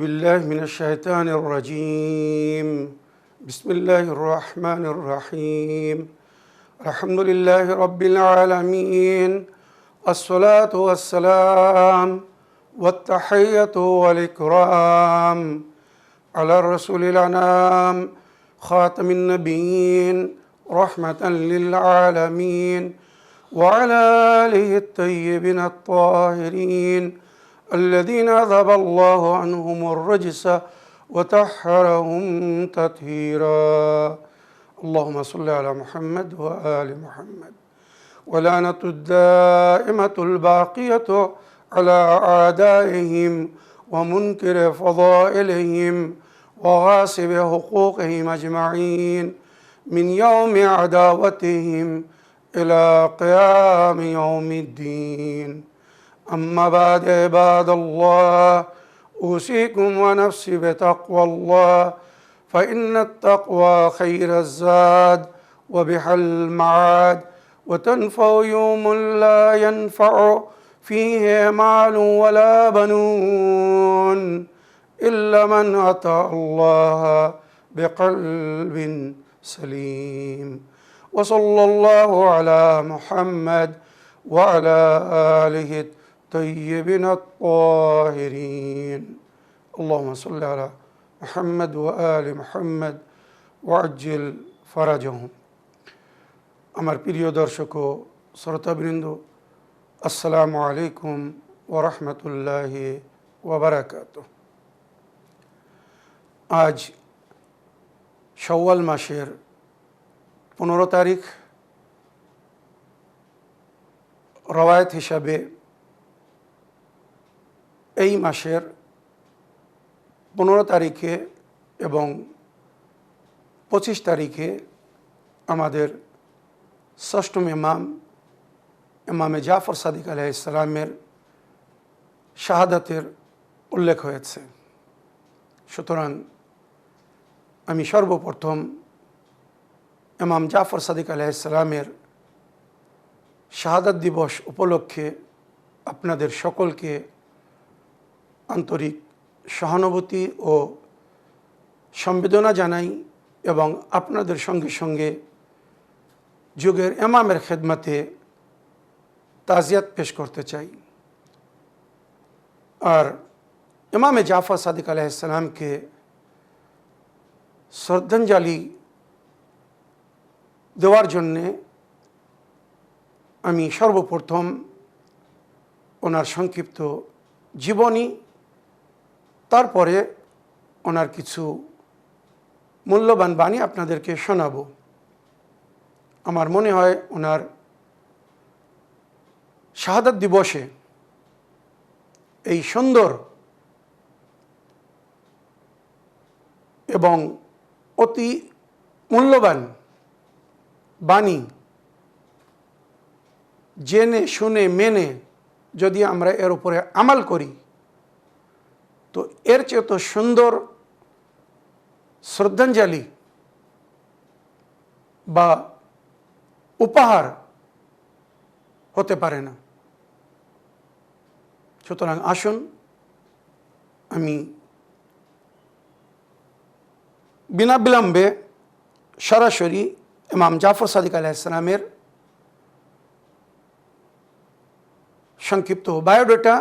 بالله من الشيطان الرجيم بسم الله الرحمن الرحيم الحمد لله رب العالمين الصلاة والسلام والتحية والإكرام على الرسول الأنام خاتم النبيين رحمة للعالمين وعلى آله الطيبين الطاهرين الذين أذهب الله عنهم الرجس وطهرهم تطهيرا اللهم صل على محمد وآل محمد ولعنة الدائمة الباقية على أعدائهم ومنكر فضائلهم وغاصب حقوقهم أجمعين من يوم عداوتهم إلى قيام يوم الدين أما بعد عباد الله أوصيكم ونفسي بتقوى الله فإن التقوى خير الزاد وبها المعاد وتنفع يوم لا ينفع فيه مال ولا بنون إلا من أتى الله بقلب سليم وصلى الله على محمد وعلى آله الطيبين الطاهرين اللهم صل على محمد وآل محمد وعجل فرجهم আমার প্রিয় দর্শক ও শ্রোতাবৃন্দ আসসালামু আলাইকুম ওয়া রাহমাতুল্লাহি ওয়া বারাকাতুহু। আজ শাওয়াল মাসের 15 তারিখ। রওয়ায়াত হিসাবে এই মাসের 15 তারিখে এবং 25 তারিখে আমাদের ষষ্ঠম ইমামে জাফর সাদিক আলাইহিস সালামের শাহাদাতের উল্লেখ হয়েছে। সুতরাং আমি সর্বপ্রথম ইমাম জাফর সাদিক আলাইহিস সালামের শাহাদাত দিবস উপলক্ষে আপনাদের সকলকে আন্তরিক সহানুভূতি ও সম্বেদনা জানাই এবং আপনাদের সঙ্গে সঙ্গে যুগের ইমামের খেদমতে তাজিয়াত পেশ করতে চাই। আর ইমামে জাফর সাদিক আলাইহিস সালামকে শ্রদ্ধাঞ্জলি দেওয়ার জন্যে আমি সর্বপ্রথম ওনার সংক্ষিপ্ত জীবনী, তারপরে ওনার কিছু মূল্যবান বাণী আপনাদেরকে শোনাব। আমার মনে হয় ওনার শাহাদাত দিবসে এই সুন্দর এবং অতি মূল্যবান বাণী জেনে শুনে মেনে যদি আমরা এর উপরে আমল করি তো এর চেয়ে তো সুন্দর শ্রদ্ধাঞ্জলি বা উপহার হতে পারে না। সুতরাং আসুন আমি বিনা বিলম্বে সরাসরি ইমাম জাফর সাদিক আলাইহিস সালামের সংক্ষিপ্ত বায়োডাটা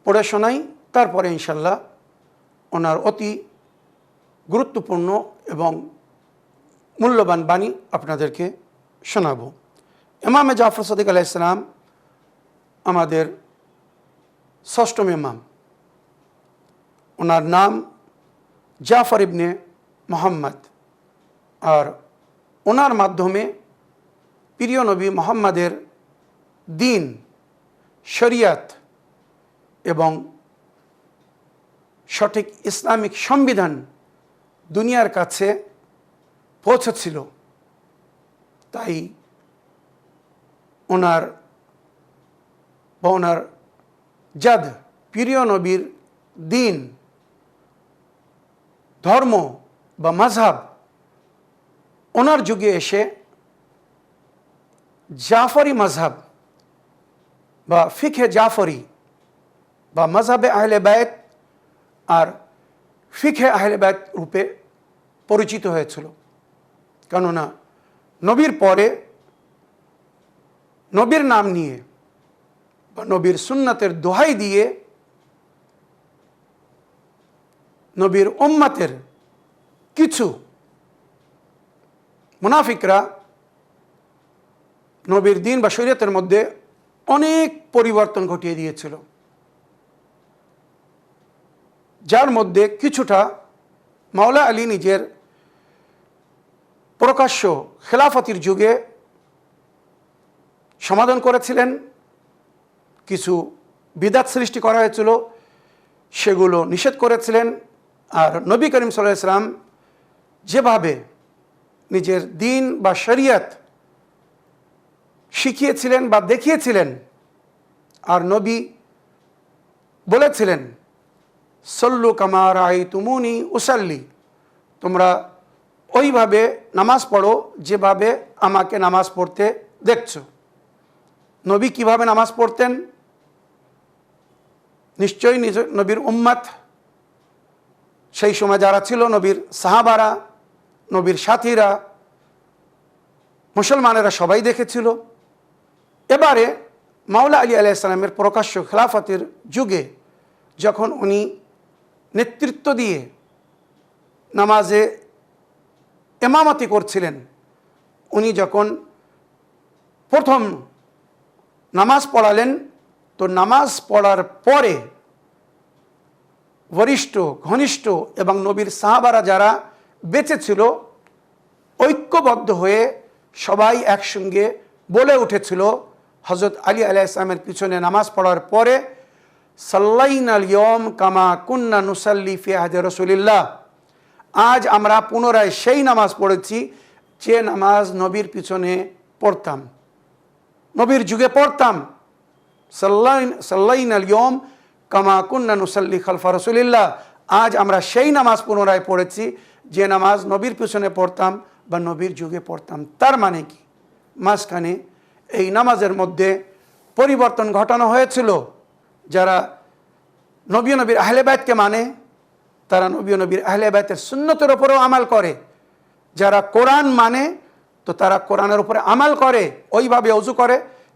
পড়ে শোনাই, তারপরে ইনশাল্লাহ ওনার অতি গুরুত্বপূর্ণ এবং মূল্যবান বাণী আপনাদেরকে শোনাব। ইমামে জাফর সাদিক আলাইহিস সালাম আমাদের ষষ্ঠম ইমাম। ওনার নাম জাফর ইবনে মুহাম্মদ। আর ওনার মাধ্যমে প্রিয় নবী মুহাম্মাদের দিন, শরিয়াত এবং সঠিক ইসলামিক সংবিধান দুনিয়ার কাছে পৌঁছেছিল। তাই ওনার জাদ প্রিয় নবীর দিন, ধর্ম বা মাযহাব ওনার যুগে এসে জাফরি মাযহাব বা ফিকহে জাফরি বা মাযহাবে আহলে বাইত আর ফিকহে আহলে বাইত রূপে পরিচিত হয়েছিল। কেননা নবীর পরে নবীর নাম নিয়ে বা নবীর সুন্নাতের দোহাই দিয়ে নবীর উম্মতের কিছু মুনাফিকরা নবীর দিন বা শরীয়তের মধ্যে অনেক পরিবর্তন ঘটিয়ে দিয়েছিল, যার মধ্যে কিছুটা মাওলা আলী নিজের প্রকাশ্য খেলাফতির যুগে সমাধান করেছিলেন। কিছু বিদআত সৃষ্টি করা হয়েছিল, সেগুলো নিষেধ করেছিলেন। আর নবী করিম সাল্লাল্লাহু আলাইহি ওয়াসাল্লাম যেভাবে নিজের দিন বা শরিয়ত শিখিয়েছিলেন বা দেখিয়েছিলেন, আর নবী বলেছিলেন সল্লু কামা রাআইতুমুনি উসাল্লি, তোমরা ওইভাবে নামাজ পড়ো যেভাবে আমাকে নামাজ পড়তে দেখছো। নবী কিভাবে নামাজ পড়তেন? নিশ্চয়ই নবীর উম্মত, সেই সময় যারা ছিল নবীর সাহাবারা, নবীর সাথীরা, মুসলমানেরা সবাই দেখেছিল। এবারে মাওলা আলী আলাইহিস সালামের প্রকাশ্য খেলাফতের যুগে যখন উনি নেতৃত্ব দিয়ে নামাজে ইমামতি করছিলেন, উনি যখন প্রথম নামাজ পড়ালেন, তো নামাজ পড়ার পরে বরিষ্ঠ, ঘনিষ্ঠ এবং নবীর সাহাবারা যারা বেঁচে ছিল ঐক্যবদ্ধ হয়ে সবাই একসঙ্গে বলে উঠেছিল হযরত আলী আলাইহিস সালামের পিছনে নামাজ পড়ার পরে, সাল্লাইনাল ইয়ম কামা কুন্না নুসাল্লি ফি আহদি রাসূলিল্লাহ, আজ আমরা পুনরায় সেই নামাজ পড়েছি যে নামাজ নবীর পিছনে পড়তাম, নবীর যুগে পড়তাম। সাল্লাইনাল ইয়ম কামা কুন্না নুসাল্লি খালফা রাসূলিল্লাহ, আজ আমরা সেই নামাজ পুনরায় পড়েছি যে নামাজ নবীর পিছনে পড়তাম বা নবীর যুগে পড়তাম। তার মানে কি, মাঝখানে এই নামাজের মধ্যে পরিবর্তন ঘটানো হয়েছিল। যারা নবীর আহলে বাইতকে মানে তারা নবীর আহলে বাইতের সুন্নতের উপরেও আমাল করে। যারা কোরআন মানে তো তারা কোরআনের উপরে আমাল করে, ওইভাবে অজু করে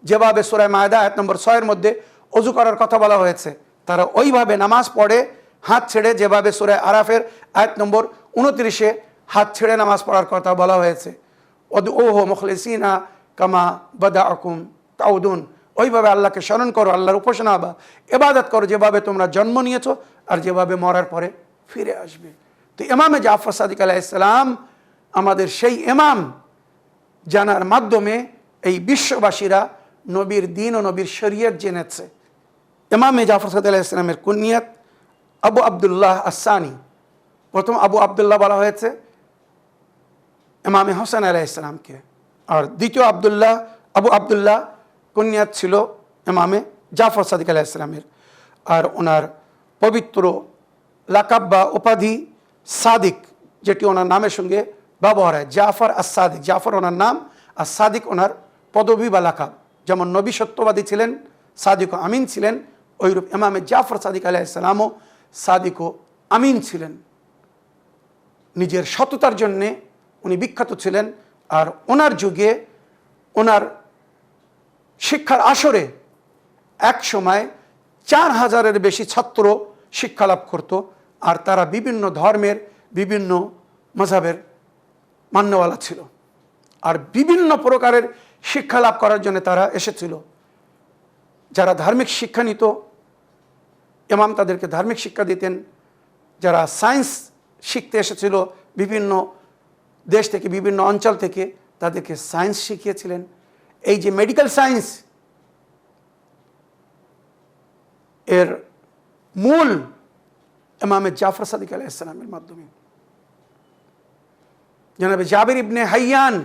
যেভাবে সূরা মায়দা আয়াত নম্বর 6 মধ্যে অজু করার কথা বলা হয়েছে। তারা ওইভাবে নামাজ পড়ে হাত ছেড়ে, যেভাবে সূরা আরাফের আয়াত নম্বর 29 হাত ছেড়ে নামাজ পড়ার কথা বলা হয়েছে। উদউহু মুখলিসিনা কামা বাদাআকুম তাউদুন, ওইভাবে আল্লাহকে স্মরণ করো, আল্লাহর উপাসনা বা ইবাদত করো যেভাবে তোমরা জন্ম নিয়েছো আর যেভাবে মরার পরে ফিরে আসবে। তো ইমামে জাফর সাদিক আলাইহিস সালাম আমাদের সেই ইমাম, জানার মাধ্যমে এই বিশ্ববাসীরা নবীর দিন ও নবীর শরীয়ত জেনেছে। ইমামে জাফর সাদিক আলাইহিস সালামের কুনিয়াত আবু আবদুল্লাহ আস-সানি। প্রথম আবু আবদুল্লাহ বলা হয়েছে ইমামে হোসেন আলাইহিস সালামকে, আর দ্বিতীয় আবু আবদুল্লাহ কুনিয়াত ছিল ইমামে জাফর সাদিক আলাইহিস সালামের। আর ওনার পবিত্র লাকাব বা উপাধি সাদিক, যেটি ওনার নামের সঙ্গে ব্যবহার হয়, জাফর আস-সাদিক। জাফর ওনার নাম আর সাদিক ওনার পদবী বা লাকাব। যেমন নবী সত্যবাদী ছিলেন, সাদিক ও আমিন ছিলেন, ওইরূপ ইমামে জাফর সাদিক আলাইহিস সালামও সাদিক ও আমিন ছিলেন। নিজের সততার জন্যে উনি বিখ্যাত ছিলেন। আর ওনার যুগে ওনার শিক্ষার আসরে এক সময় 4000-এর বেশি ছাত্র শিক্ষা লাভ করত। আর তারা বিভিন্ন ধর্মের, বিভিন্ন মাযহাবের মান্যওয়ালা ছিল। আর বিভিন্ন প্রকারের শিক্ষা লাভ করার জন্য তারা এসেছিল। যারা ধার্মিক শিক্ষা নিত, ইমাম তাদেরকে ধার্মিক শিক্ষা দিতেন। যারা সায়েন্স শিখতে এসেছিল বিভিন্ন দেশ থেকে, বিভিন্ন অঞ্চল থেকে, তাদেরকে সায়েন্স শিখিয়েছিলেন। এই যে মেডিকেল সায়েন্স, এর মূল ইমামে জাফর সাদিক আলাইহিস সালামের মাধ্যমে। জনাবে জাবির ইবনে হাইয়ান,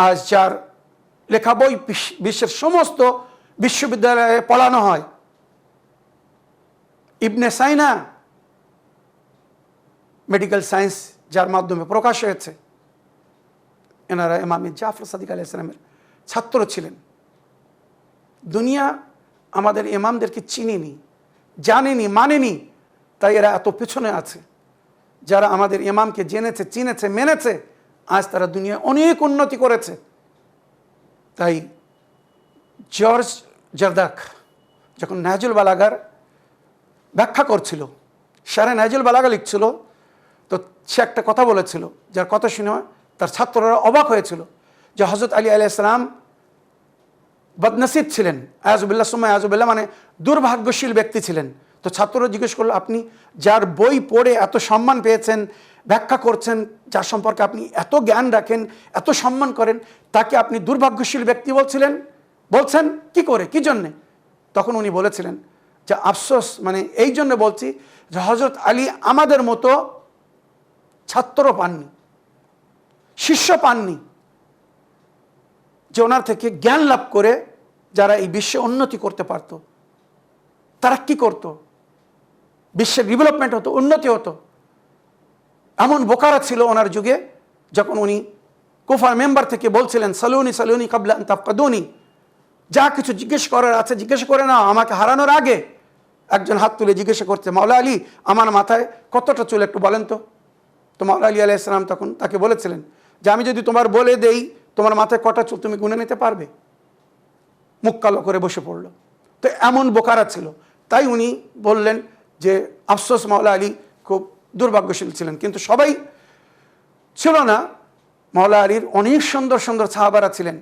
আজ যার লেখা বই বিশ্বের সমস্ত বিশ্ববিদ্যালয়ে পড়ানো হয়, ইবনে সাইনা, মেডিকেল সায়েন্স যার মাধ্যমে প্রকাশ হয়েছে, এনারা ইমামে জাফর সাদিক আলাইহিস সালামের ছাত্র ছিলেন। দুনিয়া আমাদের ইমামদেরকে চিনেনি, জানেনি, মানেনি, তাই এরা এত পেছনে আছে। যারা আমাদের ইমামকে জেনেছে, চিনেছে, মেনেছে, আজ তারা দুনিয়ায় অনেক উন্নতি করেছে। তাই জর্জ জারদাক যখন নাহজুল বালাগার ব্যাখ্যা করছিল, শারে নাহজুল বালাগা লিখছিল, তো সে একটা কথা বলেছিল, যার কথা শুনে তার ছাত্ররা অবাক হয়েছিল, যে হজরত আলী আলাইহিস সালাম বদনসিব ছিলেন, আয়াজুবিল্লাহ সুম্মা আয়াজুবিল্লাহ, মানে দুর্ভাগ্যশীল ব্যক্তি ছিলেন। তো ছাত্ররা জিজ্ঞেস করলো, আপনি যার বই পড়ে এত সম্মান পেয়েছেন, ব্যাখ্যা করছেন, যার সম্পর্কে আপনি এত জ্ঞান রাখেন, এত সম্মান করেন, তাকে আপনি দুর্ভাগ্যশীল ব্যক্তি বলছেন কি করে, কি জন্যে? তখন উনি বলেছিলেন যে আফসোস, মানে এই জন্য বলছি যে হজরত আলী আমাদের মতো ছাত্র পাননি, শিষ্য পাননি, যে ওনার থেকে জ্ঞান লাভ করে যারা এই বিশ্বে উন্নতি করতে পারত, তারা কি করত, বিশ্বের ডেভেলপমেন্ট হতো, উন্নতি হতো। এমন বোকারা ছিল ওনার যুগে, যখন উনি কুফার মেম্বার থেকে বলছিলেন, সালুনি সালুনি কাবলা আন তাফকাদুনি, যা কিছু জিজ্ঞেস করার আছে জিজ্ঞেস করে নাও, আমাকে হারানোর আগে। একজন হাত তুলে জিজ্ঞাসা করছে, মাওলা আলী, আমার মাথায় কতটা চুল একটু বলেন তো। তো মাওলা আলী আলাইহিস সালাম তখন তাকে বলেছিলেন যে আমি যদি তোমার বলে দেই তোমার মাথায় কটা চুল, তুমি গুনে নিতে পারবে? মুখ কালো করে বসে পড়লো। তো এমন বোকারা ছিল। তাই উনি বললেন যে আফসোস, মাওলা আলী খুব দুর্ভাগ্যশীল ছিলেন। কিন্তু সবাই ছিল না, মাওলা আলীর অনেক সুন্দর সুন্দর সাহাবারা ছিলেন,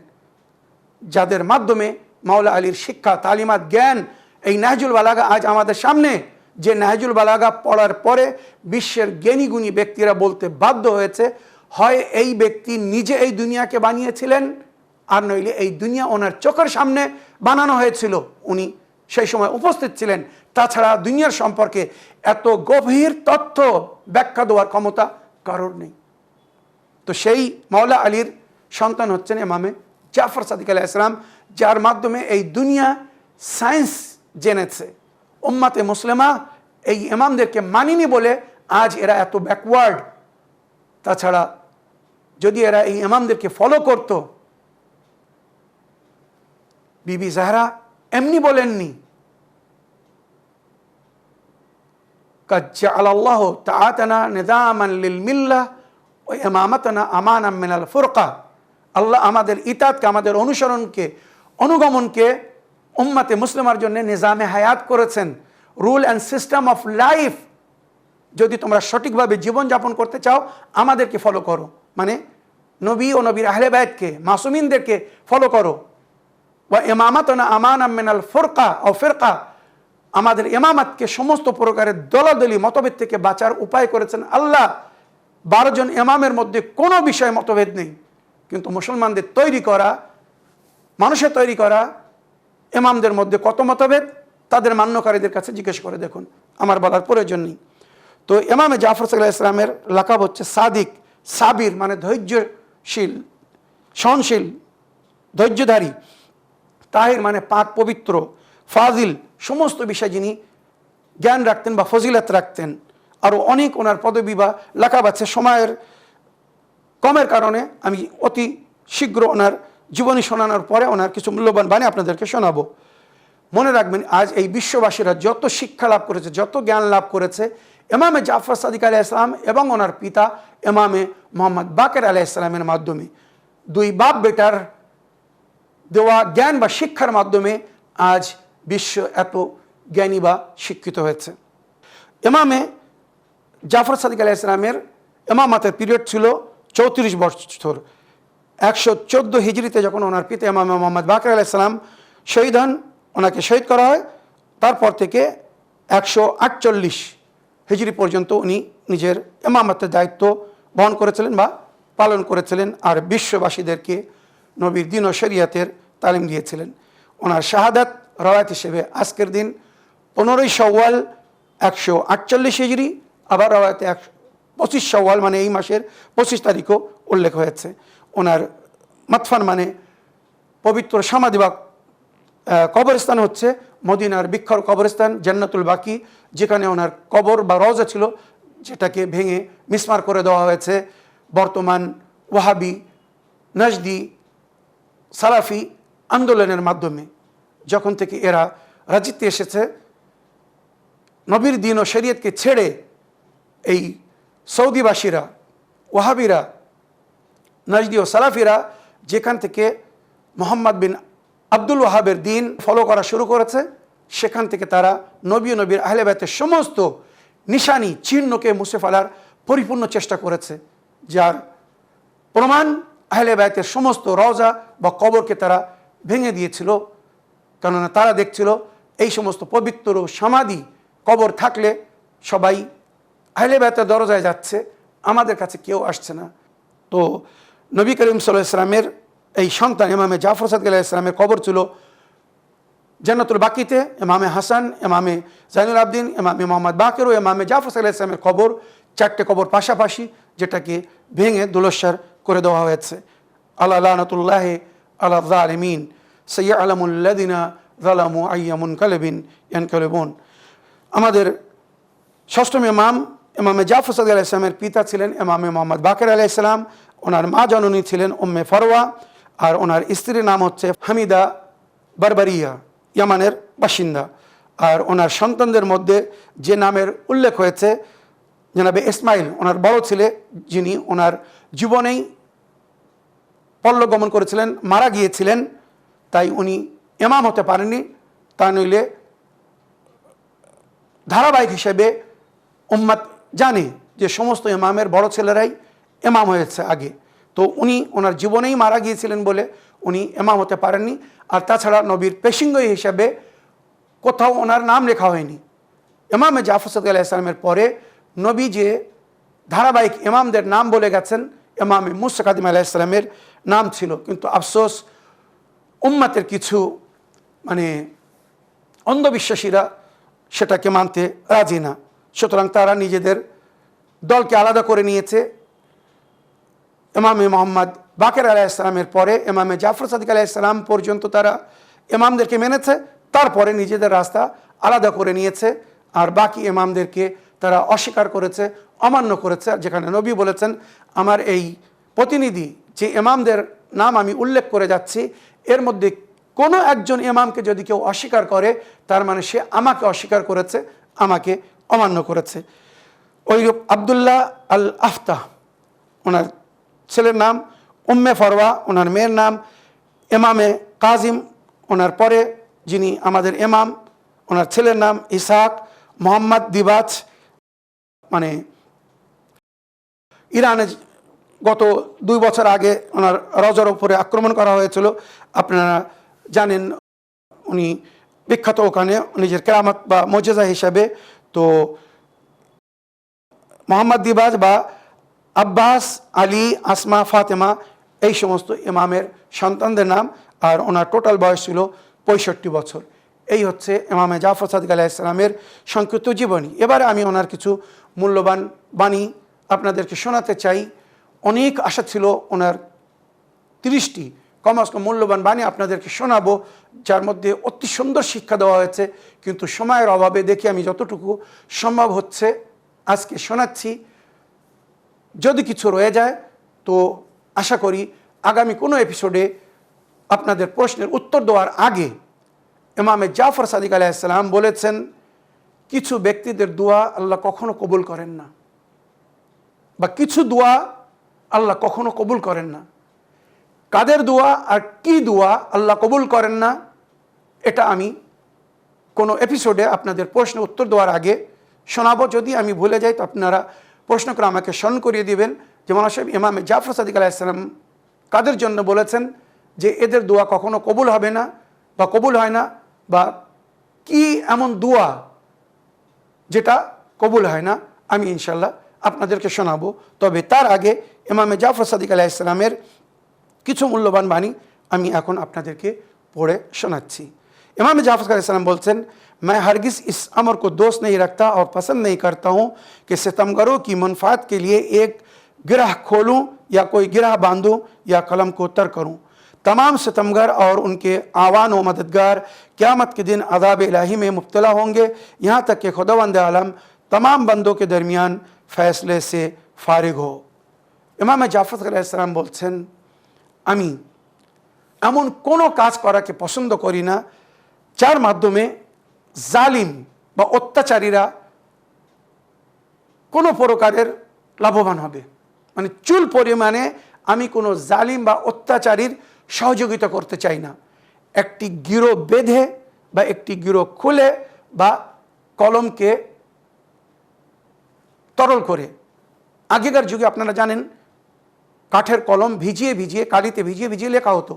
যাদের মাধ্যমে মাওলা আলীর শিক্ষা, তালিমাত, জ্ঞান, এই নাহজুল বালাগা আজ আমাদের সামনে, যে নাহজুল বালাগা পড়ার পরে বিশ্বের জ্ঞানী গুণী ব্যক্তিরা বলতে বাধ্য হয়েছে, হয় এই ব্যক্তি নিজে এই দুনিয়াকে বানিয়েছিলেন, আর নইলে এই দুনিয়া ওনার চোখের সামনে বানানো হয়েছিল, উনি সেই সময় উপস্থিত ছিলেন। তাছাড়া দুনিয়ার সম্পর্কে এত গভীর তথ্য ব্যাখ্যা দেওয়ার ক্ষমতা কারোর নেই। তো সেই মাওলা আলীর সন্তান হচ্ছেন ইমামে জাফর সাদিক আলাইহিস সালাম, যার মাধ্যমে এই দুনিয়া সায়েন্স জেনেছে। উম্মাতে মুসলিমা এই ইমামদেরকে মানিনি বলে আজ এরা এত ব্যাকওয়ার্ড। তাছাড়া যদি এরা এই ইমামদেরকে ফলো করত, বিবি জাহরা এমনি বলেননি, কাদ জাআলাল্লাহু তাআতানা নিযামান লিল মিল্লাহ ওয়া ইমামাতানা আমানাম মিনাল ফুরকা। আল্লাহ আমাদের ইতাতকে, আমাদের অনুসরণকে, অনুগমনকে উম্মাতে মুসলিমার জন্য নিজামে হায়াত করেছেন, rule and system of life. যদি তোমরা সঠিকভাবে জীবনযাপন করতে চাও আমাদেরকে ফলো করো, মানে নবী ও নবীর আহলে বায়তকে, মাসুমিনদেরকে ফলো করো। ওয়া ইমামাতানা আমানাম মিনাল ফুরকা ও ফিরকা, আমাদের ইমামাতকে সমস্ত প্রকারের দলাদলি মতভেদ থেকে বাঁচার উপায় করেছেন আল্লাহ। 12 জন ইমামের মধ্যে কোনো বিষয়ে মতভেদ নেই, কিন্তু মুসলমানদের তৈরি করা, মানুষের তৈরি করা ইমামদের মধ্যে কত মতভেদ, তাদের মান্যকারীদের কাছে জিজ্ঞেস করে দেখুন, আমার বলার প্রয়োজন নেই। তো ইমামে জাফর সাদিক আলাইহিস সালামের লাকাব হচ্ছে সাদিক, সাবির, মানে ধৈর্যশীল, সহনশীল, ধৈর্যধারী, তাহির মানে পাক পবিত্র, ফাজিল, সমস্ত বিষয় যিনি জ্ঞান রাখতেন বা ফজিলত রাখতেন। আরও অনেক ওনার পদবি বা লাকাব আছে। সময়ের কমের কারণে আমি অতি শীঘ্র ওনার জীবনী শোনানোর পরে ওনার কিছু মূল্যবান বাণী আপনাদেরকে শোনাবো। মনে রাখবেন, আজ এই বিশ্ববাসীরা যত শিক্ষা লাভ করেছে, যত জ্ঞান লাভ করেছে, ইমামে জাফর সাদিক আলাইহিস সালাম এবং ওনার পিতা ইমামে মোহাম্মদ বাকের আলাইহিস সালামের মাধ্যমে, দুই বাপ বেটার দেওয়া জ্ঞান বা শিক্ষার মাধ্যমে আজ বিশ্ব এত জ্ঞানী বা শিক্ষিত হয়েছে। ইমামে জাফর সাদিক আলাইহিস সালামের ইমামাতের পিরিয়ড ছিল 34 বছর। 114 হিজরিতে যখন ওনার পিতা ইমামে মোহাম্মদ বাকের আলাইহিস সালাম শহীদ হন, ওনাকে শহীদ করা হয়, তারপর থেকে 148 হিজরি পর্যন্ত উনি নিজের ইমামাতের দায়িত্ব বহন করেছিলেন বা পালন করেছিলেন, আর বিশ্ববাসীদেরকে নবীর দ্বীন ও শরিয়তের তালিম দিয়েছিলেন। ওনার শাহাদাত রওয়ায়াত হিসেবে আজকের দিন 15ই শাওয়াল 148 হিজরি, আবার রওয়ায়াতে 25 শাওয়াল মানে এই মাসের 25 তারিখও উল্লেখ হয়েছে। ওনার মাতফান মানে পবিত্র সমাধি বা কবরস্থান হচ্ছে মদিনার বিখ্যাত কবরস্থান জান্নাতুল বাকি, যেখানে ওনার কবর বা রওজা ছিল, যেটাকে ভেঙে মিসমার করে দেওয়া হয়েছে বর্তমান ওয়াহাবি, নাজদি, সালাফি আন্দোলনের মাধ্যমে। যখন থেকে এরা রাজত্বে এসেছে, নবীর দিন ও শরীয়তকে ছেড়ে এই সৌদিবাসীরা, ওয়াহাবিরা, নাজদি ও সালাফিরা যেখান থেকে মোহাম্মদ বিন আব্দুল ওয়াহাবের দিন ফলো করা শুরু করেছে, সেখান থেকে তারা নবী ও নবীর আহলে বাইতের সমস্ত নিশানি চিহ্নকে মুছে ফেলার পরিপূর্ণ চেষ্টা করেছে, যার প্রমাণ আহলে বাইতের সমস্ত রওজা বা কবরকে তারা ভেঙে দিয়েছিল। কেননা তারা দেখছিল এই সমস্ত পবিত্র সমাধি কবর থাকলে সবাই আহলে বাইতের দরজায় যাচ্ছে, আমাদের কাছে কেউ আসছে না। তো নবী করিম সাল্লাল্লাহু আলাইহি ওয়াসাল্লামের এই সন্তান ইমামে জাফর সাদিক আলাইহিস সালামের কবর ছিল জান্নাতুল বাকিতে। ইমামে হাসান, ইমামে জাইনুল আবদিন, ইমামে মোহাম্মদ বাকের ও ইমামে জাফর সাদিক আলাইহিস সালামের কবর, চারটে কবর পাশাপাশি, যেটাকে ভেঙে দুলস্বার করে দেওয়া হয়েছে। আল্লাহ লানাতুল্লাহি আলা যালিমিন সাইয়ালামুল লাযিনা যালামু আইয়া মুনকালিবিন ইয়ানকালিবুন। আমাদের ষষ্ঠম ইমাম ইমামে জাফর সাদিক আলাইহিস সালামের পিতা ছিলেন ইমামে মোহাম্মদ বাকের আলাইহিস সালাম। ওনার মা জননী ছিলেন উম্মে ফারওয়া, আর ওনার স্ত্রীর নাম হচ্ছে হামিদা বারবারিয়া, ইয়ামানের বাসিন্দা। আর ওনার সন্তানদের মধ্যে যে নামের উল্লেখ হয়েছে জনাবে ইসমাইল, ওনার বড় ছেলে, যিনি ওনার জীবনেই পরলোকগমন করেছিলেন, মারা গিয়েছিলেন, তাই উনি ইমাম হতে পারেননি। তা নইলে ধারাবাহিক হিসেবে উম্মাত জানে যে সমস্ত ইমামের বড় ছেলেরাই ইমাম হয়েছে আগে। তো উনি ওনার জীবনেই মারা গিয়েছিলেন বলে উনি ইমাম হতে পারেননি। আর তাছাড়া নবীর পেশিঙ্গই হিসাবে কোথাও ওনার নাম লেখা হয়নি। ইমামে জাফর সাদিক আলাইহিস সালামের পরে নবী যে ধারাবাহিক ইমামদের নাম বলে গেছেন, ইমামে মুসা কাদিম আলাইহিস সালামের নাম ছিল, কিন্তু আফসোস উম্মাতের কিছু অন্ধবিশ্বাসীরা সেটাকে মানতে রাজি না। সুতরাং তারা নিজেদের দলকে আলাদা করে নিয়েছে। ইমামে মোহাম্মদ বাকের আলাইহিস সালামের পরে ইমামে জাফর সাদিক আলাইহিস সালাম পর্যন্ত তারা ইমামদেরকে মেনেছে, তারপরে নিজেদের রাস্তা আলাদা করে নিয়েছে। আর বাকি ইমামদেরকে তারা অস্বীকার করেছে, অমান্য করেছে। যেখানে নবী বলেছেন, আমার এই প্রতিনিধি যে ইমামদের নাম আমি উল্লেখ করে যাচ্ছি, এর মধ্যে কোনো একজন ইমামকে যদি কেউ অস্বীকার করে, তার মানে সে আমাকে অস্বীকার করেছে, আমাকে অমান্য করেছে। ওইরূপ আবদুল্লাহ আল আফতাহ, ওনার ছেলের নাম উম্মে ফারওয়া, ওনার মেয়ের নাম ইমামে কাজিম। ওনার পরে যিনি আমাদের ইমাম, ওনার ছেলের নাম ইসহাক মোহাম্মদ দিবাজ। ইরানে গত 2 বছর আগে ওনার রজার উপরে আক্রমণ করা হয়েছিল, আপনারা জানেন। উনি বিখ্যাত ওখানে নিজের কেরামত বা মুজিজা হিসাবে। তো মোহাম্মদ দিবাজ বা আব্বাস, আলী, আসমা, ফাতেমা, এই সমস্ত ইমামের সন্তানদের নাম। আর ওনার টোটাল বয়স ছিল 65 বছর। এই হচ্ছে ইমামে জাফর সাদিক আলাইহিস সালামের সংক্ষিপ্ত জীবনী। এবারে আমি ওনার কিছু মূল্যবান বাণী আপনাদেরকে শোনাতে চাই। অনেক আশা ছিল ওনার 30টি কমাস কম মূল্যবান বাণী আপনাদেরকে শোনাবো, যার মধ্যে অতি সুন্দর শিক্ষা দেওয়া হয়েছে, কিন্তু সময়ের অভাবে দেখি আমি যতটুকু সম্ভব হচ্ছে আজকে শোনাচ্ছি। যদি কিছু রয়ে যায় তো আশা করি আগামী কোনো এপিসোডে আপনাদের প্রশ্নের উত্তর দেওয়ার আগে ইমামে জাফর সাদিক আলাইহিস সালাম বলেছেন, কিছু ব্যক্তিদের দোয়া আল্লাহ কখনো কবুল করেন না, বা কিছু দোয়া আল্লাহ কখনো কবুল করেন না। কাদের দোয়া আর কি দোয়া আল্লাহ কবুল করেন না, এটা আমি কোনো এপিসোডে আপনাদের প্রশ্ন উত্তর দেওয়ার আগে শোনাবো। যদি আমি ভুলে যাই তো আপনারা প্রশ্ন করে আমাকে স্মরণ করিয়ে দিবেন। যেমন সাহেব ইমামে জাফর সাদিক আলাইহিস সালাম কাদের জন্য বলেছেন যে এদের দোয়া কখনো কবুল হবে না বা কবুল হয় না, বা কি এমন দোয়া যেটা কবুল হয় না, আমি ইনশাল্লাহ আপনাদেরকে শোনাবো। তবে তার আগে ইমামে জাফর সাদিক আলাইহিস সালামের কিছু মূল্যবান বাণী আমি এখন আপনাদেরকে পড়ে শোনাচ্ছি। इमाम जाफर अलैहिस्सलाम बोलते हैं, मैं हरगिज़ इस अमर को दोस्त नहीं रखता और पसंद नहीं करता हूँ कि सितमगरों की मनफात के लिए एक गिरह खोलूँ या कोई गिरह बांधूँ या कलम को तर करूँ। तमाम सितमगर और उनके आवान व मददगार क़यामत के दिन अज़ाब इलाही में मुब्तला होंगे, यहाँ तक कि खुदावंद आलम तमाम बंदों के दरमियान फ़ैसले से फारिग हो। इमाम जाफर अलैहिस्सलाम बोलते हैं, আমি এমন কোনো কাজ করাকে পছন্দ করি না যার মাধ্যমে জালিম বা অত্যাচারীরা কোনো প্রকারের লাভবান হবে, মানে চুল পরিমাণে আমি কোনো জালিম বা অত্যাচারীর সহযোগিতা করতে চাই না। একটি গিরো বেঁধে বা একটি গিরো খুলে বা কলমকে তরল করে, আগেকার যুগে আপনারা জানেন কাঠের কলম ভিজিয়ে ভিজিয়ে, কালিতে ভিজিয়ে ভিজিয়ে লেখা হতো।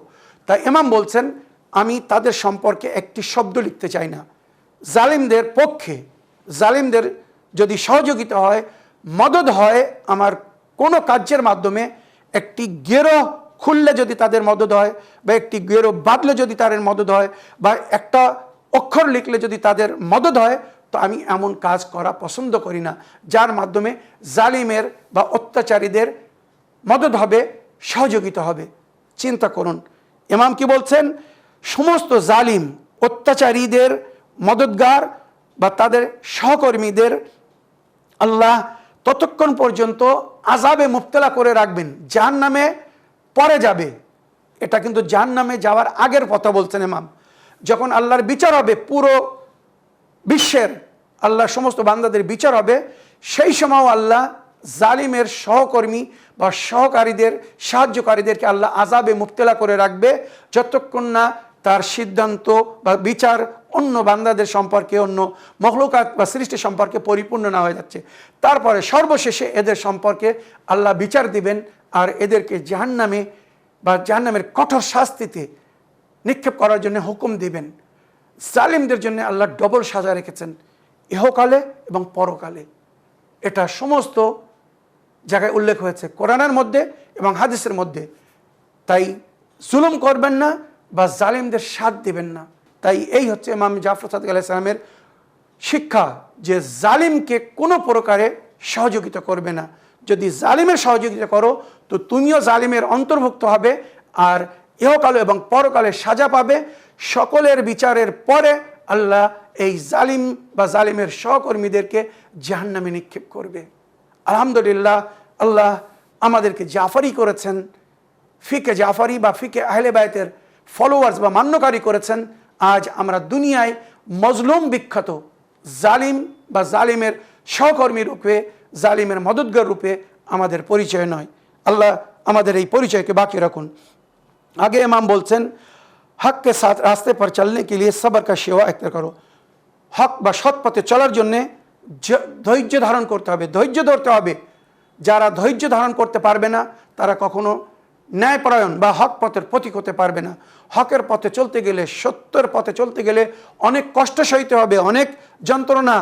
তাই ইমাম বলছেন আমি তাদের সম্পর্কে একটি শব্দ লিখতে চাই না। জালিমদের পক্ষে, জালিমদের যদি সহযোগিতা হয়, মদদ হয় আমার কোনো কার্যের মাধ্যমে, একটি গেরো খুললে যদি তাদের মদদ হয়, বা একটি গেরো বাঁধলে যদি তাদের মদদ হয়, বা একটা অক্ষর লিখলে যদি তাদের মদদ হয়, তো আমি এমন কাজ করা পছন্দ করি না যার মাধ্যমে জালিমের বা অত্যাচারীদের মদদ হবে, সহযোগিতা হবে। চিন্তা করুন ইমাম কি বলছেন, সমস্ত জালিম অত্যাচারীদের মদদগার বা তাদের সহকর্মীদের আল্লাহ ততক্ষণ পর্যন্ত আযাবে মুবতলা করে রাখবেন, জাহান্নামে পড়ে যাবে। এটা কিন্তু জাহান্নামে যাওয়ার আগের কথা বলছেন ইমাম। যখন আল্লাহর বিচার হবে, পুরো বিশ্বের আল্লাহ সমস্ত বান্দাদের বিচার হবে, সেই সময় আল্লাহ জালিমের সহকর্মী বা সহকারীদের, সাহায্যকারীদেরকে আল্লাহ আযাবে মুবতলা করে রাখবে, যতক্ষণ না তার সিদ্ধান্ত বা বিচার অন্য বান্দাদের সম্পর্কে, অন্য মখলুকাত বা সৃষ্টি সম্পর্কে পরিপূর্ণ না হয়ে যাচ্ছে। তারপরে সর্বশেষে এদের সম্পর্কে আল্লাহ বিচার দিবেন আর এদেরকে জাহান্নামে বা জাহান্নামের কঠোর শাস্তিতে নিক্ষেপ করার জন্য হুকুম দিবেন। জালিমদের জন্য আল্লাহ ডবল সাজা রেখেছেন ইহকালে এবং পরকালে। এটা সমস্ত জায়গায় উল্লেখ হয়েছে কোরআনের মধ্যে এবং হাদিসের মধ্যে। তাই জুলুম করবেন না বা জালিমদের সাথ দিবেন না। তাই এই হচ্ছে ইমাম জাফর সাদিক আলাইহিস সালামের শিক্ষা, যে জালিমকে কোনো প্রকারে সহযোগিতা করবে না। যদি জালিমের সহযোগিতা করো তো তুমিও জালিমের অন্তর্ভুক্ত হবে, আর ইহকালে এবং পরকালে সাজা পাবে। সকলের বিচারের পরে আল্লাহ এই জালিম বা জালিমের সহকর্মীদেরকে জাহান্নামে নিক্ষেপ করবে। আলহামদুলিল্লাহ, আল্লাহ আমাদেরকে জাফরি করেছেন, ফিকে জাফরি বা ফিকে আহলে বায়তের ফলোয়ার্স বা মান্যকারী করেছেন। আজ আমরা দুনিয়ায় মজলুম বিখ্যাত জালিম বা জালিমের সহকর্মী রূপে, জালিমের মদদগার রূপে আমাদের পরিচয় নয়। আল্লাহ আমাদের এই পরিচয়কে বাকি রাখুন। आगे इमाम बोलছেন हक के साथ रास्ते पर चलने के लिए सब्र का सेवा इख्तियार करो। हक বা সৎ পথে চলার জন্য ধৈর্য ধারণ করতে হবে, ধৈর্য ধরতে হবে। যারা ধৈর্য ধারণ করতে পারবে না তারা কখনো ন্যায়পরায়ণ বা হক পথের প্রতীক হতে পারবে না। হকের পথে চলতে গেলে, সত্যের পথে চলতে গেলে অনেক কষ্ট সইতে হবে, অনেক যন্ত্রণা,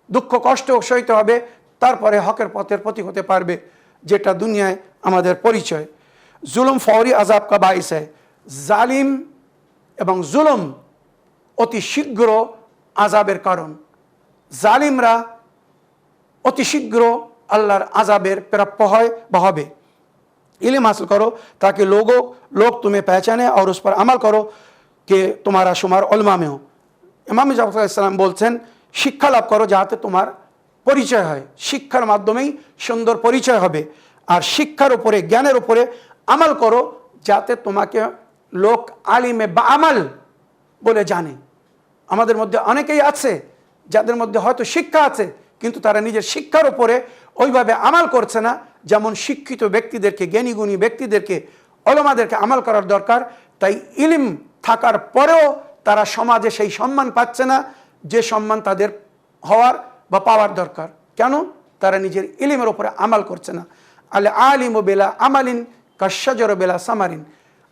দুঃখ কষ্ট সইতে হবে, তারপরে হকের পথের প্রতীক হতে পারবে, যেটা দুনিয়ায় আমাদের পরিচয়। জুলুম ফৌরি আযাব কা বাইস হয়। জালিম এবং জুলুম অতি শীঘ্র আযাবের কারণ। জালিমরা অতি শীঘ্র আল্লাহর আযাবের প্রাপ্য হয় বা হবে। इल्म हासिल करो ताकि लोग तुम्हें पहचाने और उस पर अमल करो कि तुम्हारा शुमार उलमा में हो। इमाम जाफर अलैहिस सलाम बोलছেন শিক্ষা লাভ করো যাতে তোমার পরিচয় হয়, শিক্ষার মাধ্যমেই সুন্দর পরিচয় হবে। আর শিক্ষার উপরে, জ্ঞানের উপরে আমল করো যাতে তোমাকে লোক আলিমে বা আমাল বলে জানে। আমাদের মধ্যে অনেকেই আছে যাদের মধ্যে হয়তো শিক্ষা আছে কিন্তু তারা নিজের শিক্ষার উপরে ওইভাবে আমাল করছে না, যেমন শিক্ষিত ব্যক্তিদেরকে, জ্ঞানীগুণী ব্যক্তিদেরকে, ওলামাদেরকে আমাল করার দরকার। তাই ইলম থাকার পরেও তারা সমাজে সেই সম্মান পাচ্ছে না যে সম্মান তাদের হওয়ার বা পাওয়ার দরকার। কেন? তারা নিজের ইলমের উপরে আমাল করছে না। আল আলিম বেলা আমালিন কাশাজর বেলা সামারিন।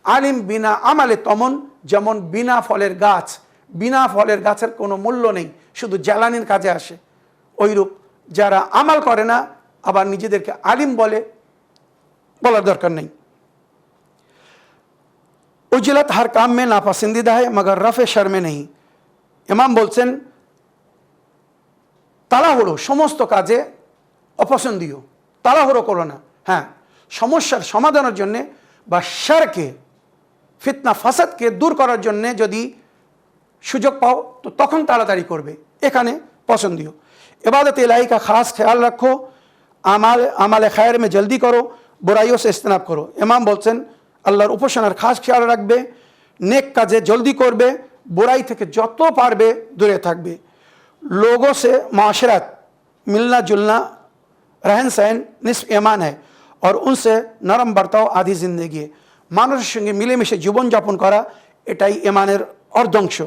আলিম বিনা আমালে তমন যেমন বিনা ফলের গাছ, বিনা ফলের গাছের কোনো মূল্য নেই, শুধু জ্বালানির কাজে আসে। ওইরূপ যারা আমাল করে না আবার নিজেদেরকে আলিম বলার দরকার নেই। उजलत हर काम में नापसंदीदा है मगर रफ़े शर्म नहीं। ইমাম বলছেন তাড়াহুড়ো সমস্ত কাজে অপছন্দীয়, তাড়াহুড়ো করো না। হ্যাঁ, সমস্যার সমাধানের জন্য বা শারকে, ফিতনা ফাসাদকে দূর করার জন্য যদি সুযোগ পাও তো তখন তাড়াতাড়ি করবে, এখানে পছন্দীয়। इबादत इलाही का ख़ास ख्याल रखो, আমালে খায়ের में जल्दी करो, बुराइयों से इज्तनाब करो। ইমাম বলছেন আল্লাহর উপাসনার খাস খেয়াল রাখবে, নেক কাজে জলদি করবে, বুরাই থেকে যত পারবে দূরে থাকবে। लोगों से माशरत मिलना जुलना रहन सहन निस्फ ईमान है और उनसे नरम बर्ताव आधी जिंदगी। মানুষের সঙ্গে মিলেমিশে জীবনযাপন করা এটাই ইমানের অর্ধাংশ।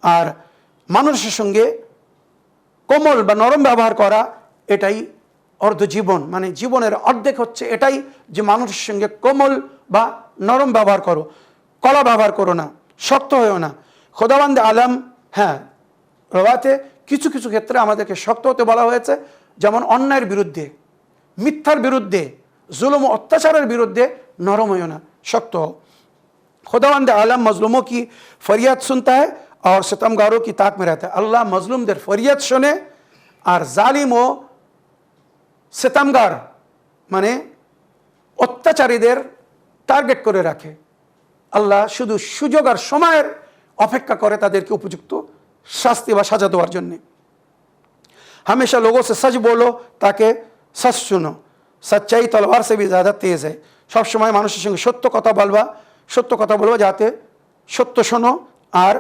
আর মানুষের সঙ্গে কোমল বা নরম ব্যবহার করা এটাই অর্ধ জীবন। মানে জীবনের অর্ধেক হচ্ছে এটাই যে মানুষের সঙ্গে কোমল বা নরম ব্যবহার করো, কড়া ব্যবহার করো না, শক্ত হয়েও না। খোদাবন্দ আলম, হ্যাঁ, রবাতে কিছু কিছু ক্ষেত্রে আমাদেরকে শক্ত হতে বলা হয়েছে, যেমন অন্যায়ের বিরুদ্ধে, মিথ্যার বিরুদ্ধে, जुल्म अत्याचार विरुद्ध नरम हो ना, शक्त हो। खुदावंद आलम मजलूमों की फरियाद सुनता है और सितमगारों की ताक में रहता है। अल्लाह मजलूमদের फरियाद শুনে আর জালিম ও সিতমগার মানে অত্যাচারীদের টার্গেট করে রাখে। আল্লাহ শুধু সুযোগ আর সময়ের অপেক্ষা করে তাদেরকে উপযুক্ত শাস্তি বা সাজা দেওয়ার জন্য। हमेशा लोगों से सच बोलो ताकि सच सुनो, सच्चाई तलवार से भी ज़्यादा तेज़ है। सब समय মানুষের সঙ্গে সত্য কথা বলবা যাতে সত্য শোনো আর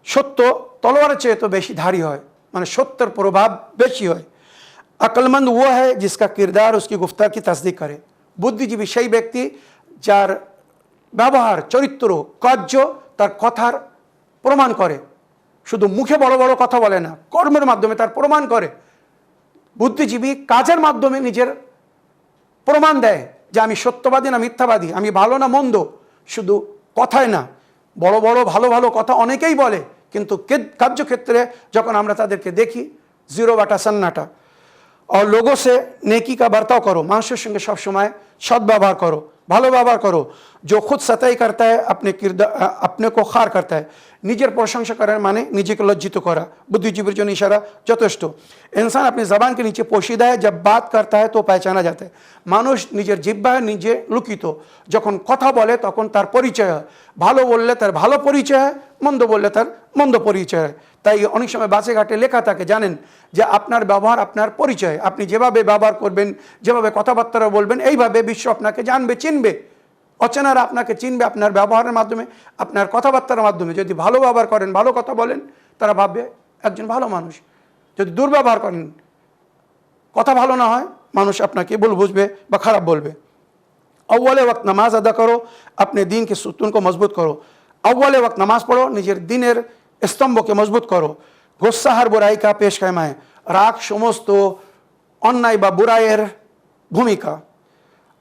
সত্য তলোয়ারের চেয়ে তো বেশি ধারী হয়, মানে সত্যের প্রভাব বেশি হয়। अक्लमंद वो है जिसका किरदार उसकी गुफ्तार की तस्दीक करे। বুদ্ধিজীবী সেই ব্যক্তি যার ব্যবহার, চরিত্র, কার্য তার কথার প্রমাণ করে। শুধু মুখে বড় বড় কথা বলে না, কর্মের মাধ্যমে তার প্রমাণ করে। বুদ্ধিজীবী কাজের মাধ্যমে নিজের প্রমাণ দেয় যে আমি সত্যবাদী না মিথ্যাবাদী, আমি ভালো না মন্দ। শুধু কথায় না, বড় বড় ভালো ভালো কথা অনেকেই বলে, কিন্তু কার্যক্ষেত্রে যখন আমরা তাদেরকে দেখি জিরো বাটা সন্নাটা। और लोगों से नेकी का बर्ताव करो, মানুষের সঙ্গে সব সময় সৎ ব্যবহার করো, ভালো ব্যবহার করো। जो खुद सताई करता है अपने को खार करता है। নিজের প্রশংসা করার মানে নিজেকে লজ্জিত করা। বুদ্ধিজীবীর জন্য ইশারা যথেষ্ট। इंसान अपनी जबान के नीचे पोशीदा है, जब बात करता है तो पहचाना जाता है। মানুষ নিজের জিহ্বায় নিজে লুকিত, যখন কথা বলে তখন তার পরিচয় হয়। ভালো বললে তার ভালো পরিচয় হয়, মন্দ বললে তার মন্দ পরিচয় হয়। তাই অনেক সময় বাসে ঘাটে লেখা থাকে, জানেন যে আপনার ব্যবহার আপনার পরিচয়। আপনি যেভাবে ব্যবহার করবেন, যেভাবে কথাবার্তা বলবেন, এইভাবে বিশ্ব আপনাকে জানবে, চিনবে। অচেনারা আপনাকে চিনবে আপনার ব্যবহারের মাধ্যমে, আপনার কথাবার্তার মাধ্যমে। যদি ভালো ব্যবহার করেন, ভালো কথা বলেন, তারা ভাববে একজন ভালো মানুষ। যদি দুর্ব্যবহার করেন, কথা ভালো না হয়, মানুষ আপনাকে ভুল বুঝবে বা খারাপ বলবে। अव्वल वक्त नमाज अदा करो, अपने दीन के सुतून को मजबूत करो। अव्वल वक्त नमाज पढ़ो, নিজের দিনের স্তম্ভকে মজবুত করো। गुस्सा हर बुराई का पेश खैमा है, রাগ সমস্ত অন্যায় বা বুরাইয়ের ভূমিকা।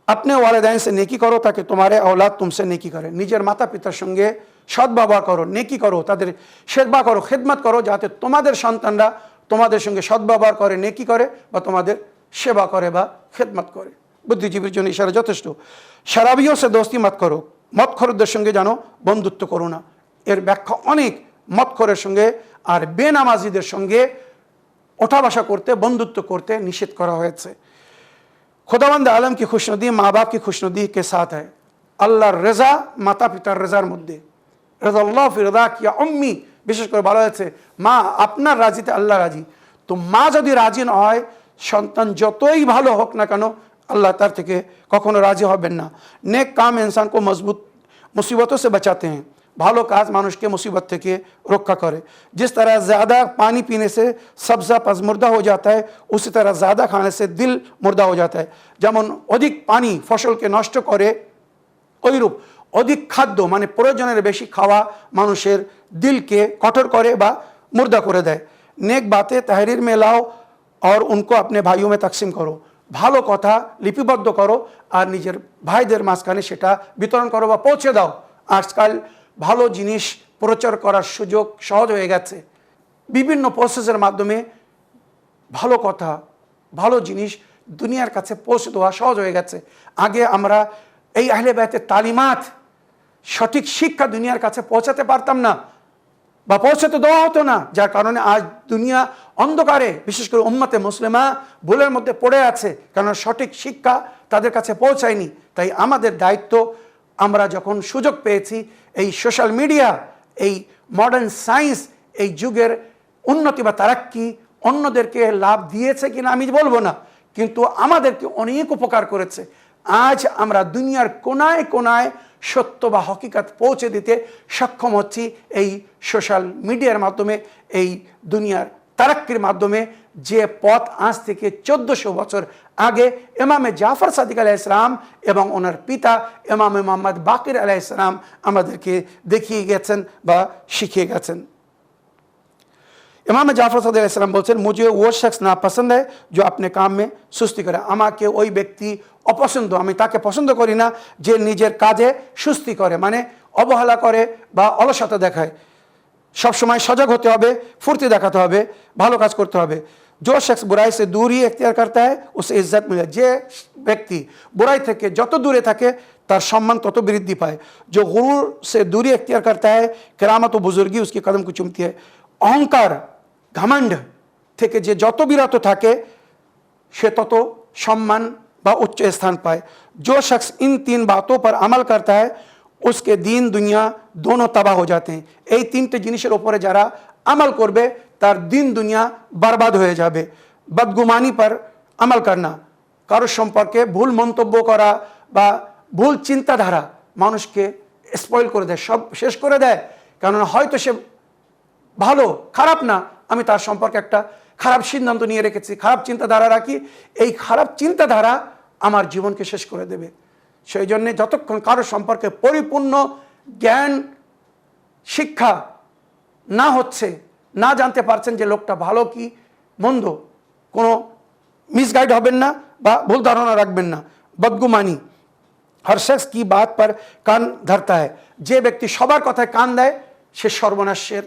अपने वालिदैन से नेकी करो ताकि तुम्हारे औलाद तुमसे नेकी करे। নিজের মাতা পিতার সঙ্গে সৎ ব্যবহার করো, নেকি করো, তাদের সেবা করো, খেদমত করো, যাতে তোমাদের সন্তানরা তোমাদের সঙ্গে সৎ ব্যবহার করে, নেকি করে বা তোমাদের সেবা করে বা খেদমত করে। বুদ্ধিজীবীর জন্য ইশারা যথেষ্ট। শরাবিও সে দোস্তি মত করো, মদখোরদের সঙ্গে জানো বন্ধুত্ব করো না। এর ব্যাখ্যা অনেক। মদখোরের সঙ্গে আর বেনামাজিদের সঙ্গে ওঠা বসা করতে, বন্ধুত্ব করতে নিষেধ করা হয়েছে। खुदावंद आलम की खुशनुदी माँ बाप की खुशनुदी के साथ है। আল্লাহর রেজা মাতা পিতার রেজার মধ্যে। রাজাল্লাহ ফি রিদা কিয়া উম্মি, বিশেষ করে বলা হয়েছে মা আপনার রাজিতে আল্লাহ রাজি। তো মা যদি রাজি না হয়, সন্তান যতই ভালো হোক না কেন, আল্লাহ তার থেকে কখনো রাজি হবেন না। নেক কাম इंसान को मजबूत मुसीबतों से बचाते हैं। ভালো কাজ মানুষকে মুসিবত থেকে রক্ষা করে। जिस तरह ज़्यादा पानी पीने से सब्ज़ा पजमुर्दा हो जाता है, उसी तरह ज़्यादा खाने से दिल मुर्दा हो जाता है। যেমন অধিক পানি ফসলকে নষ্ট করে, ওইরূপ অধিক খাদ্য মানে প্রয়োজনের বেশি খাওয়া মানুষের দিলকে কঠোর করে বা মুর্দা করে দেয়। नेक बातें तहरीर में लाओ और उनको अपने भाइयों में तकसीम करो। ভালো কথা লিপিবদ্ধ করো আর নিজের ভাইদের মাঝখানে সেটা বিতরণ করো বা পৌঁছে দাও। আজকাল ভালো জিনিস প্রচার করার সুযোগ সহজ হয়ে গেছে। বিভিন্ন প্রসেসের মাধ্যমে ভালো কথা, ভালো জিনিস দুনিয়ার কাছে পৌঁছে দেওয়া সহজ হয়ে গেছে। আগে আমরা এই আহলে বাইতের তালিমাত, সঠিক শিক্ষা দুনিয়ার কাছে পৌঁছাতে পারতাম না বা পৌঁছাতে দেওয়া হতো না, যার কারণে আজ দুনিয়া অন্ধকারে, বিশেষ করে উম্মতে মুসলিমা ভুলের মধ্যে পড়ে আছে, কারণ সঠিক শিক্ষা তাদের কাছে পৌঁছায়নি। তাই আমাদের দায়িত্ব, আমরা যখন সুযোগ পেয়েছি, এই সোশ্যাল মিডিয়া, এই মডার্ন সায়েন্স, এই যুগের উন্নতি বা তারাক্কি অন্যদেরকে লাভ দিয়েছে কিনা আমি বলবো না, কিন্তু আমাদেরকে অনেক উপকার করেছে। আজ আমরা দুনিয়ার কোনায় কোনায় সত্য বা হকিকত পৌঁছে দিতে সক্ষম হচ্ছি এই সোশ্যাল মিডিয়ার মাধ্যমে, এই দুনিয়ার তারাক্কির মাধ্যমে। যে পথ আজ থেকে 1400 বছর আগে ইমামে জাফর সাদিক আলাইহিস সালাম এবং ওনার পিতা ইমামে মোহাম্মদ বাকির আলাইহিস সালাম আমাদেরকে দেখিয়ে গেছেন বা শিখিয়ে গেছেন। इमाम जाफर सल्लल्लाहु अलैहि वसल्लम बोलছেন मुझे वो शख्स नापसंद है जो अपने काम में सुस्ती करे। আমাকে ওই ব্যক্তি অপছন্দ, আমি তাকে পছন্দ করি না যে নিজের কাজে সুস্তি করে, মানে অবহেলা করে বা অলসতা দেখায়। सब समय सजग होते হবে, ফুর্তি দেখাতে হবে, ভালো কাজ করতে হবে। जो शख्स बुराई से दूरी इख्तियार करता है उसे इज्जत मिले। যে ব্যক্তি बुराई থেকে যত দূরে থাকে তার সম্মান তত বৃদ্ধি পায়। जो गुरूर से दूरी इख्तियार करता है करामत व बुजुर्गी उसके कदम को चूमती है। অহংকার घमंड থেকে যে যত বিরত থাকে সে তত সম্মান বা উচ্চ স্থান পায়। जो शख्स इन 3 बातों पर अमल करता है उसके दीन दुनिया दोनों तबाह हो जाते हैं। এই তিনটে জিনিসের উপরে যারা আমল করবে তার দিন দুনিয়া বরবাদ হয়ে যাবে। বদগুমানি पर আমল करना, কারো সম্পর্কে ভুল মন্তব্য করা বা ভুল চিন্তাধারা মানুষকে স্পয়েল করে দেয়, সব শেষ করে দেয়। কারণ হয়তো সে ভালো খারাপ না, আমি তার সম্পর্কে একটা খারাপ সিদ্ধান্ত নিয়ে রেখেছি, খারাপ চিন্তাধারা রাখি, এই খারাপ চিন্তাধারা আমার জীবনকে শেষ করে দেবে। সেই জন্য যতক্ষণ কারো সম্পর্কে পরিপূর্ণ জ্ঞান শিক্ষা না হচ্ছে, না জানতে পারছেন যে লোকটা ভালো কি মন্দ, কোনো মিসগাইড হবেন না বা ভুল ধারণা রাখবেন না। বদগুমানি हर शख्स की बात पर कान धरता है। যে ব্যক্তি সবার কথায় কান দেয় সে সর্বনাশের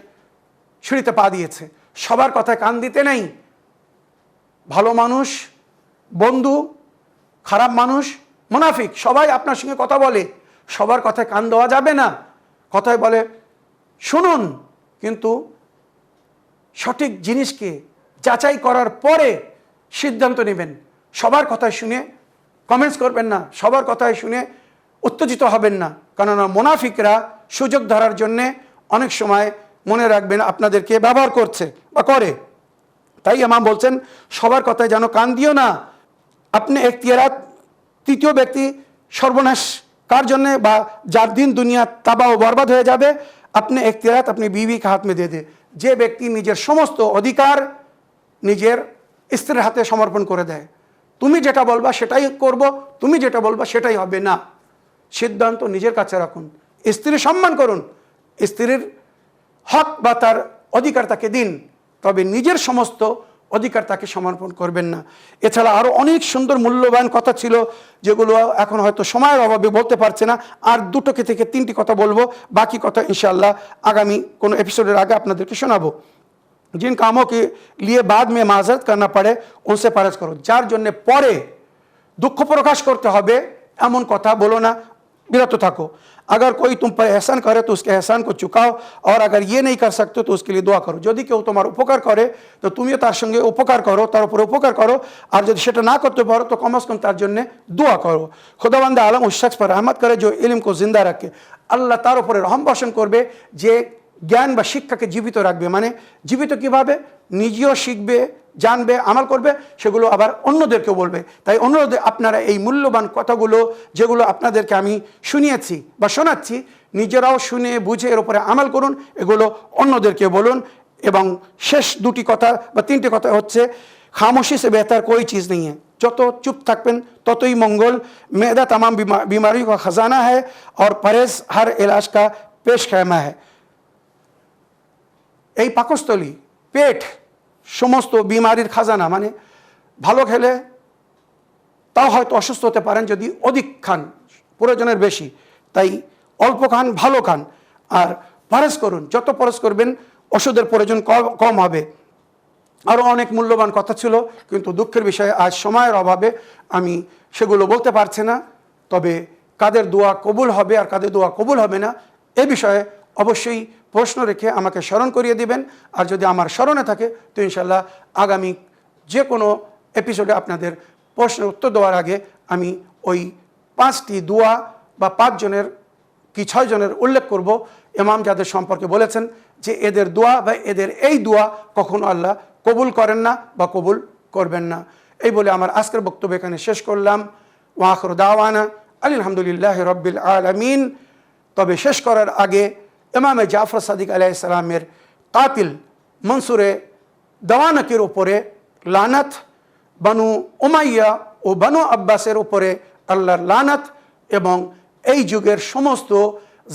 সিঁড়িতে পা দিয়েছে। সবার কথায় কান দিতে নেই। ভালো মানুষ, বন্ধু, খারাপ মানুষ, মুনাফিক সবাই আপনার সঙ্গে কথা বলে, সবার কথায় কান দেওয়া যাবে না। কথায় বলে শুনুন, কিন্তু সঠিক জিনিসকে যাচাই করার পরে সিদ্ধান্ত নেবেন। সবার কথায় শুনে কমেন্টস করবেন না, সবার কথায় শুনে উত্তেজিত হবেন না, কেননা মুনাফিকরা সুযোগ ধরার জন্যে অনেক সময় মনে রাখবেন আপনাদেরকে ব্যবহার করছে বা করে। তাই ইমাম বলছেন সবার কথায় যেন কান দিও না। আপনি এখতিয়ারাত, তৃতীয় ব্যক্তি সর্বনাশ কার জন্যে বা যার দিন দুনিয়া তাবাহ ও বরবাদ হয়ে যাবে, আপনি এখতিয়ারাত আপনি बीवी के हाथ में दे दे। যে ব্যক্তি নিজের সমস্ত অধিকার নিজের স্ত্রীর হাতে সমর্পণ করে দেয়, তুমি যেটা বলবা সেটাই করব, তুমি যেটা বলবা সেটাই হবে না, সিদ্ধান্ত নিজের কাছে রাখুন। স্ত্রীর সম্মান করুন, স্ত্রীর হক বা তার অধিকার তাকে দিন, তবে নিজের সমস্ত অধিকার তাকে সমর্পণ করবেন না। এছাড়া আরও অনেক সুন্দর মূল্যবান কথা ছিল যেগুলো এখন হয়তো সময়ের অভাবে বলতে পারছে না। আর দুটোকে থেকে 3টি কথা বলবো, বাকি কথা ইনশাআল্লাহ আগামী কোনো এপিসোডের আগে আপনাদেরকে শোনাবো। जिन कामों के लिए बाद में माजरत करना पड़े उनसे परहेज करो। যার জন্য পরে দুঃখ প্রকাশ করতে হবে এমন কথা বলো না, বিরত থাকো। अगर कोई तुम पर एहसान करे तो उसके एहसान को चुकाओ, और अगर ये नहीं कर सकते तो उसके लिए दुआ करो। যদি কেউ তোমার উপকার করে তো তুমিও তার সঙ্গে উপকার করো, তার উপরে উপকার করো, আর যদি সেটা না করতে পারো তো কমস কম তার জন্য দোয়া করো। खुदावंद आलम उस शख्स पर रहमत करे जो इल्म को जिंदा रखे। আল্লাহ তার উপরে রহম বর্ষণ করবে যে জ্ঞান বা শিক্ষাকে জীবিত রাখবে। মানে জীবিত কিভাবে? নিজেও শিখবে, জানবে, আমল করবে, সেগুলো আবার অন্যদেরকেও বলবে। তাই অনুরোধ আপনারা এই মূল্যবান কথাগুলো যেগুলো আপনাদেরকে আমি শুনিয়েছি বা শোনাচ্ছি, নিজেরাও শুনে বুঝে এর উপরে আমল করুন, এগুলো অন্যদেরকে বলুন। এবং শেষ 2টি কথা বা 3টি কথা হচ্ছে, খামোশি সে বেহতার কোই চিজ নেই হ্যাঁ। যত চুপ থাকবেন ততই মঙ্গল। মেদা तमाम बीमारियों का खजाना है और परहेज हर इलाज का पेश खैमा है। এই পাকস্থলী, পেট সমস্ত বিমারির খাজানা। মানে ভালো খেলে তাও হয়তো অসুস্থ হতে পারেন যদি অধিক খান, প্রয়োজনের বেশি। তাই অল্প খান, ভালো খান, আর পরহেজ করুন। যত পরহেজ করবেন ওষুধের প্রয়োজন কম হবে। আরও অনেক মূল্যবান কথা ছিল, কিন্তু দুঃখের বিষয়ে আজ সময়ের অভাবে আমি সেগুলো বলতে পারছি না। তবে কাদের দোয়া কবুল হবে আর কাদের দোয়া কবুল হবে না এ বিষয়ে অবশ্যই প্রশ্ন রেখে আমাকে স্মরণ করিয়ে দিবেন। আর যদি আমার স্মরণে থাকে তো ইনশাল্লাহ আগামী যে কোনো এপিসোডে আপনাদের প্রশ্নের উত্তর দেওয়ার আগে আমি ওই 5টি দোয়া বা 5 জনের কি 6 জনের উল্লেখ করব ইমাম যাদের সম্পর্কে বলেছেন যে এদের দোয়া বা এদের এই দোয়া কখনো আল্লাহ কবুল করেন না বা কবুল করবেন না। এই বলে আমার আজকের বক্তব্য এখানে শেষ করলাম। ওয়া আখিরু দাওয়ানা আলহামদুলিল্লাহি রাব্বিল আলামিন। তবে শেষ করার আগে ইমামে জাফর সাদিক আলাইহিস সালামের কাতিল মনসুরে দাওয়ানকের উপরে লানত, বানু উমাইয়া ও বানু আব্বাসের উপরে আল্লাহর লানত এবং এই যুগের সমস্ত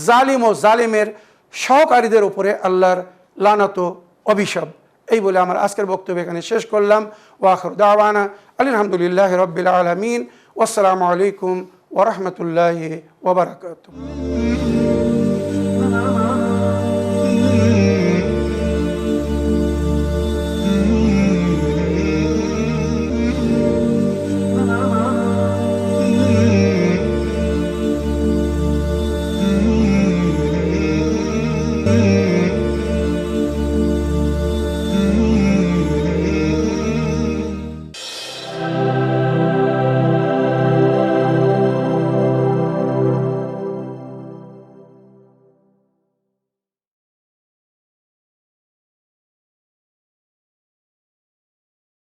জালিম ও জালিমের সহকারীদের উপরে আল্লাহর লানত ও অভিশাপ। এই বলে আমার আজকের বক্তব্য এখানে শেষ করলাম। ওয়া আখিরু দাওয়ানা আলহামদুলিল্লাহি রাব্বিল আলামিন। ওয়াসসালামু আলাইকুম ওয়া রাহমাতুল্লাহি ওয়া বারাকাতুহু।